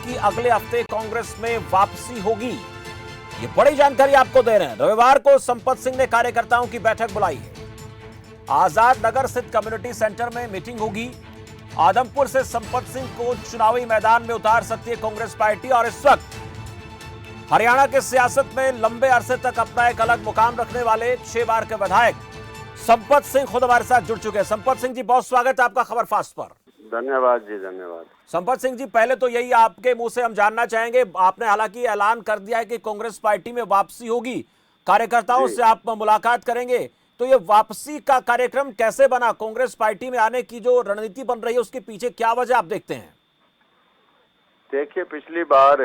की अगले हफ्ते कांग्रेस में वापसी होगी। ये बड़ी जानकारी आपको दे रहे हैं। रविवार को संपत सिंह ने कार्यकर्ताओं की बैठक बुलाई है। आजाद नगर स्थित कम्युनिटी सेंटर में मीटिंग होगी। आदमपुर से संपत सिंह को चुनावी मैदान में उतार सकती है कांग्रेस पार्टी। और इस वक्त हरियाणा के सियासत में लंबे अरसे तक अपना एक अलग मुकाम रखने वाले 6 बार के विधायक संपत सिंह खुद हमारे साथ जुड़ चुके हैं। संपत सिंह जी, बहुत स्वागत है आपका खबर फास्ट पर। धन्यवाद जी, धन्यवाद। संपत सिंह जी, पहले तो यही आपके मुंह से हम जानना चाहेंगे, आपने हालांकि ऐलान कर दिया है कि कांग्रेस पार्टी में वापसी होगी, कार्यकर्ताओं से आप मुलाकात करेंगे, तो ये वापसी का कार्यक्रम कैसे बना? कांग्रेस पार्टी में आने की जो रणनीति बन रही है उसके पीछे क्या वजह आप देखते हैं? देखिए, पिछली बार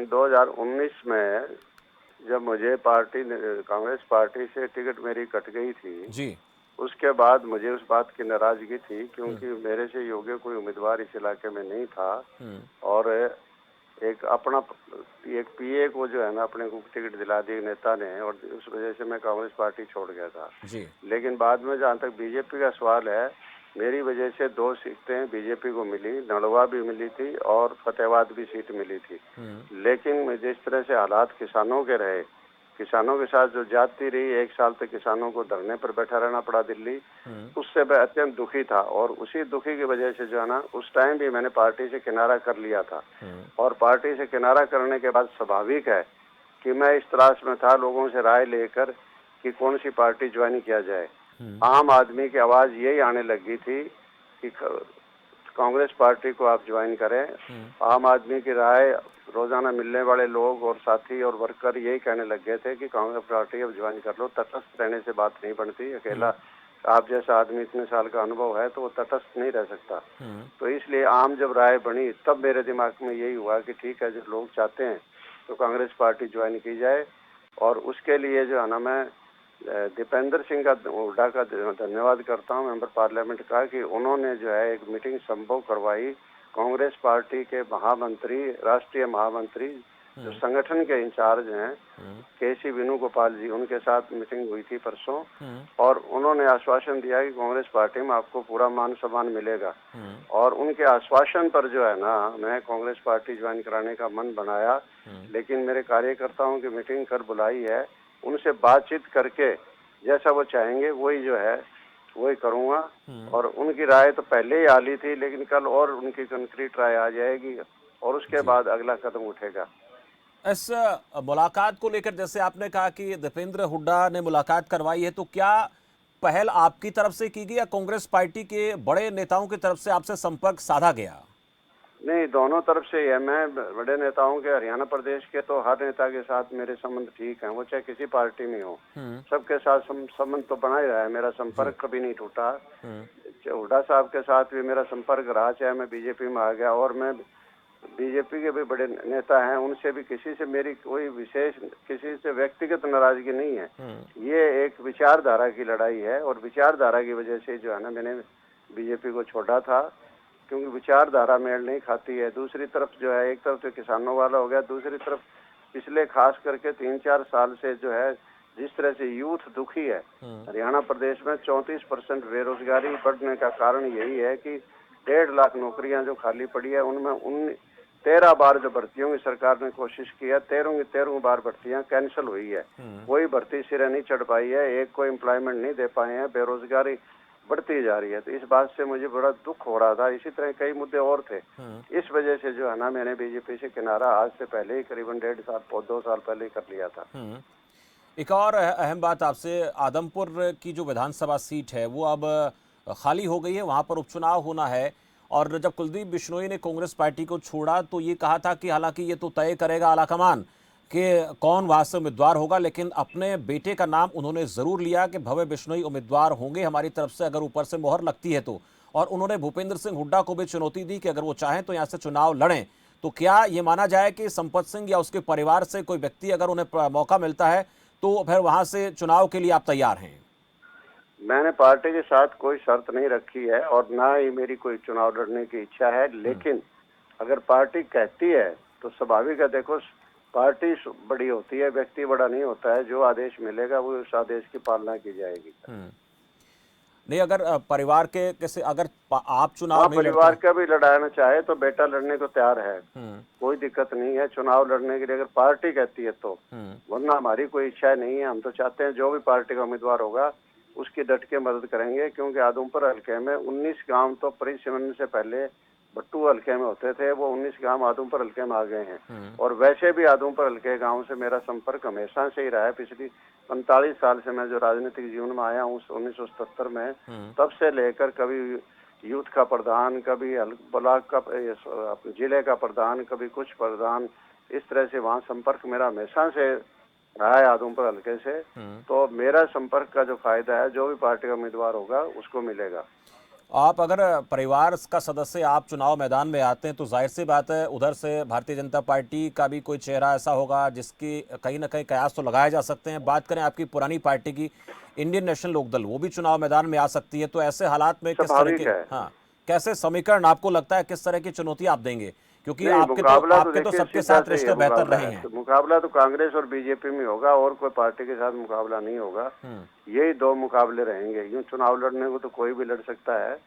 2019 में जब मुझे कांग्रेस पार्टी से टिकट मेरी कट गई थी जी, उसके बाद मुझे उस बात की नाराजगी थी, क्योंकि मेरे से योग्य कोई उम्मीदवार इस इलाके में नहीं था। और एक पीए को जो है ना, अपने को टिकट दिला दी नेता ने, और उस वजह से मैं कांग्रेस पार्टी छोड़ गया था जी। लेकिन बाद में जहाँ तक बीजेपी का सवाल है, मेरी वजह से 2 सीटें बीजेपी को मिली, नड़वा भी मिली थी और फतेहाबाद भी सीट मिली थी। लेकिन जिस तरह से हालात किसानों के रहे, किसानों के साथ जो जाती रही, 1 साल तक किसानों को धरने पर बैठा रहना पड़ा दिल्ली, उससे मैं अत्यंत दुखी था। और उसी दुखी की वजह से जो है ना, उस टाइम भी मैंने पार्टी से किनारा कर लिया था। और पार्टी से किनारा करने के बाद स्वाभाविक है कि मैं इस तलाश में था लोगों से राय लेकर कि कौन सी पार्टी ज्वाइन किया जाए। आम आदमी की आवाज यही आने लगी थी कि कांग्रेस पार्टी को आप ज्वाइन करें। आम आदमी की राय, रोजाना मिलने वाले लोग और साथी और वर्कर यही कहने लग गए थे कि कांग्रेस पार्टी अब ज्वाइन कर लो। तटस्थ रहने से बात नहीं बनती, अकेला आप जैसा आदमी इतने साल का अनुभव है तो वो तटस्थ नहीं रह सकता। तो इसलिए आम जब राय बनी तब मेरे दिमाग में यही हुआ कि ठीक है, जो लोग चाहते हैं तो कांग्रेस पार्टी ज्वाइन की जाए। और उसके लिए जो है ना, मैं दीपेंद्र सिंह हुड्डा का धन्यवाद करता हूं, मेंबर पार्लियामेंट का, कि उन्होंने जो है एक मीटिंग संभव करवाई। कांग्रेस पार्टी के महामंत्री, राष्ट्रीय महामंत्री, जो संगठन के इंचार्ज हैं, केसी वेणुगोपाल जी, उनके साथ मीटिंग हुई थी परसों। और उन्होंने आश्वासन दिया कि कांग्रेस पार्टी में आपको पूरा मान सम्मान मिलेगा। और उनके आश्वासन पर जो है ना, मैं कांग्रेस पार्टी ज्वाइन कराने का मन बनाया। लेकिन मेरे कार्यकर्ताओं की मीटिंग कर बुलाई है, उनसे बातचीत करके जैसा वो चाहेंगे वही जो है वही करूंगा। और उनकी राय तो पहले ही आ ली थी, लेकिन कल और उनकी कंक्रीट राय आ जाएगी और उसके बाद अगला कदम उठेगा। इस मुलाकात को लेकर जैसे आपने कहा कि दीपेंद्र हुड्डा ने मुलाकात करवाई है, तो क्या पहल आपकी तरफ से की गई या कांग्रेस पार्टी के बड़े नेताओं की तरफ से आपसे संपर्क साधा गया? नहीं, दोनों तरफ से ही है। मैं बड़े नेताओं के, हरियाणा प्रदेश के तो हर नेता के साथ मेरे संबंध ठीक हैं, वो चाहे किसी पार्टी में हो। सबके साथ संबंध तो बना ही रहा है, मेरा संपर्क कभी नहीं टूटा। हुड्डा साहब के साथ भी मेरा संपर्क रहा, चाहे मैं बीजेपी में आ गया। और मैं बीजेपी के भी बड़े नेता हैं, उनसे भी किसी से मेरी कोई विशेष, किसी से व्यक्तिगत नाराजगी नहीं है। ये एक विचारधारा की लड़ाई है और विचारधारा की वजह से जो है ना, मैंने बीजेपी को छोड़ा था, क्योंकि विचारधारा मेल नहीं खाती है। दूसरी तरफ जो है, एक तरफ तो किसानों वाला हो गया, दूसरी तरफ पिछले खास करके 3-4 साल से जो है, जिस तरह से यूथ दुखी है। हरियाणा प्रदेश में 34% बेरोजगारी बढ़ने का कारण यही है कि 1.5 लाख नौकरियां जो खाली पड़ी है, उनमें 13 बार जो भर्तियों की सरकार ने कोशिश की है, 13 बार भर्तियां कैंसिल हुई है। कोई भर्ती सिरे नहीं चढ़ पाई है, एक को एम्प्लॉयमेंट नहीं दे पाए हैं, बेरोजगारी बढ़ती जा रही है। तो इस बात से मुझे बड़ा दुख हो रहा था। इसी तरह कई मुद्दे और थे। इस वजह से जो है ना, मैंने बीजेपी से किनारा आज से पहले ही करीबन 2 साल पहले ही कर लिया था। एक और अहम बात आपसे, आदमपुर की जो विधानसभा सीट है वो अब खाली हो गई है, वहां पर उपचुनाव होना है। और जब कुलदीप बिश्नोई ने कांग्रेस पार्टी को छोड़ा तो ये कहा था कि हालांकि ये तो तय करेगा आलाकमान कि कौन वहां से उम्मीदवार होगा, लेकिन अपने बेटे का नाम उन्होंने जरूर लिया कि भव्य बिश्नोई उम्मीदवार होंगे हमारी तरफ से, अगर ऊपर से मोहर लगती है तो। और उन्होंने भूपेंद्र सिंह हुड्डा को भी चुनौती दी कि अगर वो चाहें तो यहाँ से चुनाव लड़ें। तो क्या ये माना जाए कि संपत सिंह या उसके परिवार से कोई व्यक्ति, अगर उन्हें मौका मिलता है तो फिर वहां से चुनाव के लिए आप तैयार हैं? मैंने पार्टी के साथ कोई शर्त नहीं रखी है और ना ही मेरी कोई चुनाव लड़ने की इच्छा है। लेकिन अगर पार्टी कहती है तो स्वाभाविक है, देखो पार्टी बड़ी होती है, व्यक्ति बड़ा नहीं होता है। जो आदेश मिलेगा वो उस आदेश की पालना की जाएगी। नहीं, अगर परिवार के किसी अगर आप हाँ, चुनाव नहीं लड़ते परिवार हैं। का भी लड़ाना चाहे तो बेटा लड़ने को तैयार है, हम्म। कोई दिक्कत नहीं है चुनाव लड़ने के लिए, अगर पार्टी कहती है तो। हम्म। वरना हमारी कोई इच्छा नहीं है, हम तो चाहते हैं जो भी पार्टी का उम्मीदवार होगा उसकी डट के मदद करेंगे, क्योंकि आदमपुर हल्के में 19 गांव तो परिसीमन से पहले भट्टू हल्के में होते थे, वो 19 गांव आदमपुर हल्के में आ गए हैं। और वैसे भी आदमपुर हल्के गांव से मेरा संपर्क हमेशा से ही रहा है, पिछली 45 साल से मैं जो राजनीतिक जीवन में आया हूँ 1977 में, तब से लेकर कभी यूथ का प्रधान, कभी ब्लॉक का, जिले का प्रधान, कभी कुछ प्रधान, इस तरह से वहाँ संपर्क मेरा हमेशा से रहा है आदमपुर हल्के से। तो मेरा संपर्क का जो फायदा है जो भी पार्टी का उम्मीदवार होगा उसको मिलेगा। आप अगर परिवार का सदस्य आप चुनाव मैदान में आते हैं तो जाहिर सी बात है उधर से भारतीय जनता पार्टी का भी कोई चेहरा ऐसा होगा जिसकी कहीं ना कहीं कयास तो लगाए जा सकते हैं। बात करें आपकी पुरानी पार्टी की, इंडियन नेशनल लोकदल, वो भी चुनाव मैदान में आ सकती है। तो ऐसे हालात में किस तरह स्वाभाविक के, है। हाँ, कैसे समीकरण आपको लगता है, किस तरह की चुनौती आप देंगे? क्योंकि नहीं, मुकाबला तो आपके तो देखिए सबके सीधा साथ से ही है, रिश्ते बेहतर मुकाबला रहे है हैं। तो मुकाबला तो कांग्रेस और बीजेपी में होगा, और कोई पार्टी के साथ मुकाबला नहीं होगा। यही दो मुकाबले रहेंगे, यूं चुनाव लड़ने को तो कोई भी लड़ सकता है।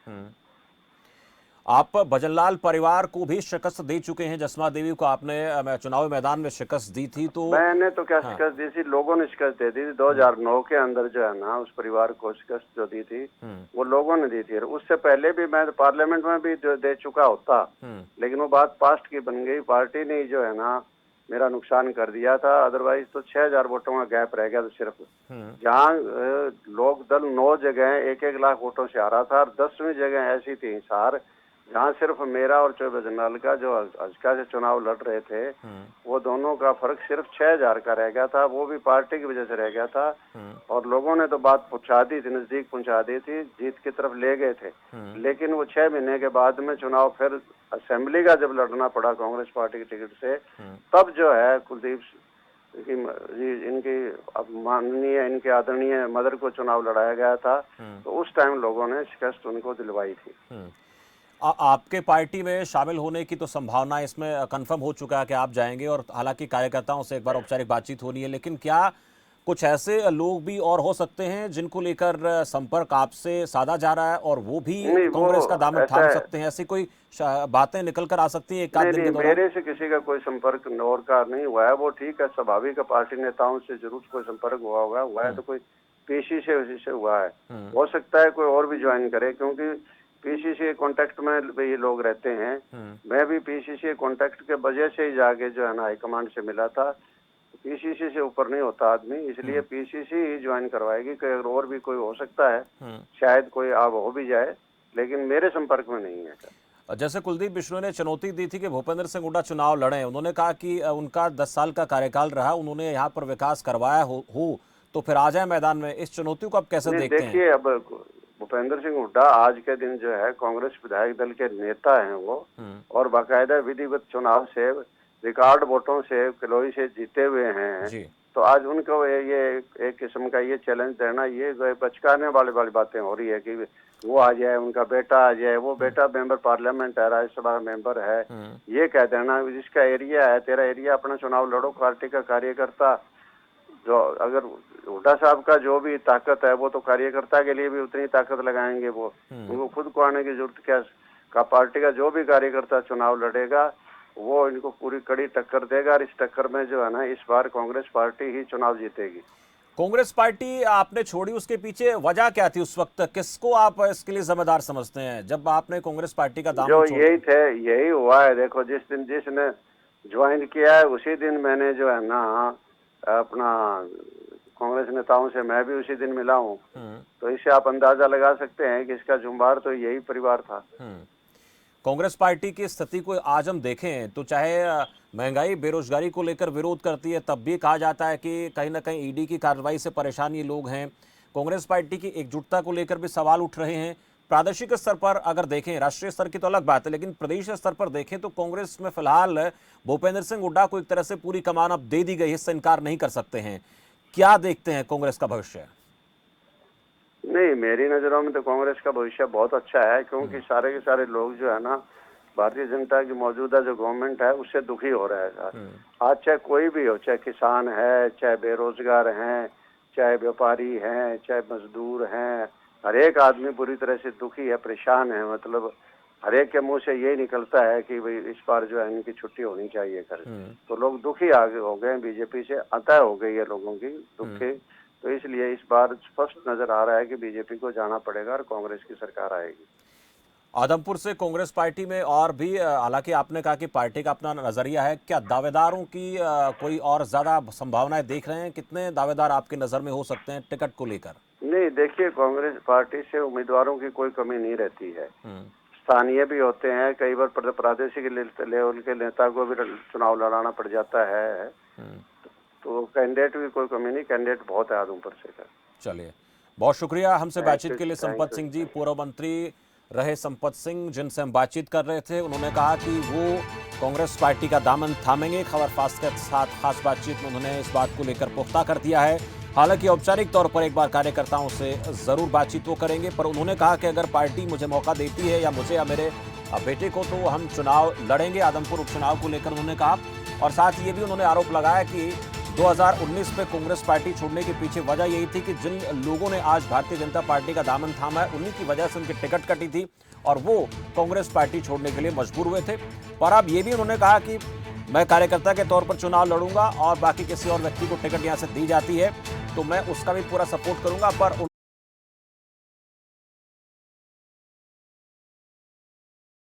आप भजनलाल परिवार को भी शिकस्त दे चुके हैं, जसमा देवी को आपने चुनावी मैदान में शिकस्त दी थी, तो मैंने तो क्या हाँ। शिकस्त दी थी, लोगों ने शिकस्त दे दी थी 2009 के अंदर, जो है ना उस परिवार को शिकस्त जो दी थी वो लोगों ने दी थी। उससे पहले भी मैं पार्लियामेंट में भी जो दे चुका होता, लेकिन वो बात पास्ट की बन गई, पार्टी ने जो है ना मेरा नुकसान कर दिया था। अदरवाइज तो 6000 वोटों का गैप रह गया था सिर्फ, जहाँ लोक दल 9 जगह 1-1 लाख वोटों से आ रहा था, और 10वीं जगह ऐसी थी हिसार, जहाँ सिर्फ मेरा और चौबे जनरल का जो हल्का से चुनाव लड़ रहे थे, वो दोनों का फर्क सिर्फ 6000 का रह गया था, वो भी पार्टी की वजह से रह गया था। और लोगों ने तो बात पहुंचा दी थी, नजदीक पहुंचा दी थी, जीत की तरफ ले गए थे। लेकिन वो 6 महीने के बाद में चुनाव फिर असेंबली का जब लड़ना पड़ा कांग्रेस पार्टी की टिकट से, तब जो है कुलदीप इनकी माननीय, इनके आदरणीय मदर को चुनाव लड़ाया गया था, तो उस टाइम लोगों ने शिकस्त उनको दिलवाई थी। आपके पार्टी में शामिल होने की तो संभावना इसमें कंफर्म हो चुका है कि आप जाएंगे, और हालांकि कार्यकर्ताओं से एक बार औपचारिक बातचीत होनी है, लेकिन क्या कुछ ऐसे लोग भी और हो सकते हैं जिनको लेकर संपर्क आपसे साधा जा रहा है और वो भी नहीं, वो कांग्रेस का दामन ऐसा थाम है, सकते हैं? ऐसी कोई बातें निकल कर आ सकती हैं एक आध नहीं दिन नहीं, के दौरान? मेरे से किसी का कोई संपर्क और का नहीं हुआ है, वो ठीक है, स्वाभाविक है, पार्टी नेताओं से जरूर कोई संपर्क हुआ है तो कोई पीसी से उसी से हुआ है। हो सकता है कोई और भी ज्वाइन करे, क्योंकि पीसीसी कांटेक्ट में भी ये लोग रहते हैं। मैं भी पीसीसी कांटेक्ट के वजह से ही जाके जो है ना हाईकमांड से मिला था। पीसीसी से ऊपर नहीं होता आदमी, इसलिए पीसीसी ही ज्वाइन करवाएगी, कि अगर और भी कोई हो सकता है, शायद कोई अब हो भी जाए, लेकिन मेरे संपर्क में नहीं है। जैसे कुलदीप बिश्नोई ने चुनौती दी थी कि भूपेंद्र सिंह हुड्डा चुनाव लड़े, उन्होंने कहा कि उनका 10 साल का कार्यकाल रहा, उन्होंने यहाँ पर विकास करवाया हो तो फिर आ जाए मैदान में। इस चुनौती को आप कैसे नहीं, देखते हैं? देखिए, अब भूपेंद्र सिंह हुड्डा आज के दिन जो है कांग्रेस विधायक दल के नेता हैं वो, और बाकायदा विधिवत चुनाव से रिकॉर्ड वोटों से किलोई से जीते हुए हैं। जी। तो आज उनको ये एक किस्म का ये चैलेंज देना, ये बचकाने वाली बातें हो रही है कि वो आ जाए, उनका बेटा आ जाए, वो बेटा मेंबर पार्लियामेंट है, राज्यसभा मेंबर है, ये कह देना जिसका एरिया है, तेरा एरिया, अपना चुनाव लड़ो। पार्टी का कार्यकर्ता जो, अगर हुड्डा साहब का जो भी ताकत है वो तो कार्यकर्ता के लिए भी उतनी ताकत लगाएंगे, वो उनको खुद को आने की जरूरत क्या का। पार्टी का जो भी कार्यकर्ता चुनाव लड़ेगा वो इनको पूरी कड़ी टक्कर देगा, और इस टक्कर में जो है ना इस बार कांग्रेस पार्टी ही चुनाव जीतेगी। कांग्रेस पार्टी आपने छोड़ी, उसके पीछे वजह क्या थी उस वक्त? किसको आप इसके लिए जिम्मेदार समझते हैं जब आपने कांग्रेस पार्टी का दामन जो छोड़ यही दिया? थे, यही हुआ है। देखो, जिस दिन जिसने ज्वाइन किया है उसी दिन मैंने जो है ना अपना कांग्रेस नेताओं से मैं भी उसी दिन मिला हूँ, तो इससे आप अंदाजा लगा सकते हैं कि इसका जुम्बार तो यही परिवार था। कांग्रेस पार्टी की स्थिति को आज हम देखें तो चाहे महंगाई बेरोजगारी को लेकर विरोध करती है, तब भी कहा जाता है कि कहीं ना कहीं ईडी की कार्रवाई से परेशान ये लोग हैं। कांग्रेस पार्टी की एकजुटता को लेकर भी सवाल उठ रहे हैं। प्रादेशिक स्तर पर अगर देखें, राष्ट्रीय स्तर की तो अलग बात है, लेकिन प्रदेश स्तर पर देखें तो कांग्रेस में फिलहाल भूपेंद्र सिंह हुड्डा को एक तरह से पूरी कमान अब दे दी गई है, इससे इनकार नहीं कर सकते हैं। क्या देखते हैं कांग्रेस का भविष्य? नहीं, मेरी नजरों में तो कांग्रेस का भविष्य बहुत अच्छा है, क्योंकि सारे के सारे लोग जो है ना भारतीय जनता की मौजूदा जो गवर्नमेंट है उससे दुखी हो रहा है सर। आज चाहे कोई भी हो, चाहे किसान है, चाहे बेरोजगार हैं, चाहे व्यापारी हैं, चाहे मजदूर हैं, हर एक आदमी पूरी तरह से दुखी है, परेशान है। मतलब हर एक के मुंह से यही निकलता है कि भाई इस बार जो है इनकी छुट्टी होनी चाहिए कर। तो लोग दुखी आगे हो गए, बीजेपी से अतः हो गई है लोगों की दुखी। तो इसलिए इस बार स्पष्ट नजर आ रहा है कि बीजेपी को जाना पड़ेगा और कांग्रेस की सरकार आएगी। आदमपुर से कांग्रेस पार्टी में और भी, हालांकि आपने कहा कि पार्टी का अपना नजरिया है, क्या दावेदारों की कोई और ज्यादा संभावनाएं देख रहे हैं? कितने दावेदार आपकी नजर में हो सकते हैं टिकट को लेकर? नहीं, देखिए, कांग्रेस पार्टी से उम्मीदवारों की कोई कमी नहीं रहती है। स्थानीय भी होते हैं, कई बार प्रादेशिक लेवल के नेता को भी चुनाव लड़ाना पड़ जाता है। तो कैंडिडेट की कोई कमी नहीं, कैंडिडेट बहुत है आदमपुर से। चलिए, बहुत शुक्रिया हमसे बातचीत के लिए थैंक संपत यू। सिंह जी। पूर्व मंत्री रहे संपत सिंह, जिनसे हम बातचीत कर रहे थे, उन्होंने कहा कि वो कांग्रेस पार्टी का दामन थामेंगे। खबर फास्ट के साथ खास बातचीत में उन्होंने इस बात को लेकर पुख्ता कर दिया है। हालांकि औपचारिक तौर पर एक बार कार्यकर्ताओं से जरूर बातचीत वो करेंगे, पर उन्होंने कहा कि अगर पार्टी मुझे मौका देती है या मुझे या मेरे बेटे को, तो हम चुनाव लड़ेंगे। आदमपुर उपचुनाव को लेकर उन्होंने कहा, और साथ ये भी उन्होंने आरोप लगाया कि 2019 में कांग्रेस पार्टी छोड़ने के पीछे वजह यही थी कि जिन लोगों ने आज भारतीय जनता पार्टी का दामन थामा है, उन्हीं की वजह से उनकी टिकट कटी थी और वो कांग्रेस पार्टी छोड़ने के लिए मजबूर हुए थे। पर अब ये भी उन्होंने कहा कि मैं कार्यकर्ता के तौर पर चुनाव लड़ूंगा और बाकी किसी और व्यक्ति को टिकट यहाँ से दी जाती है तो मैं उसका भी पूरा सपोर्ट करूंगा। पर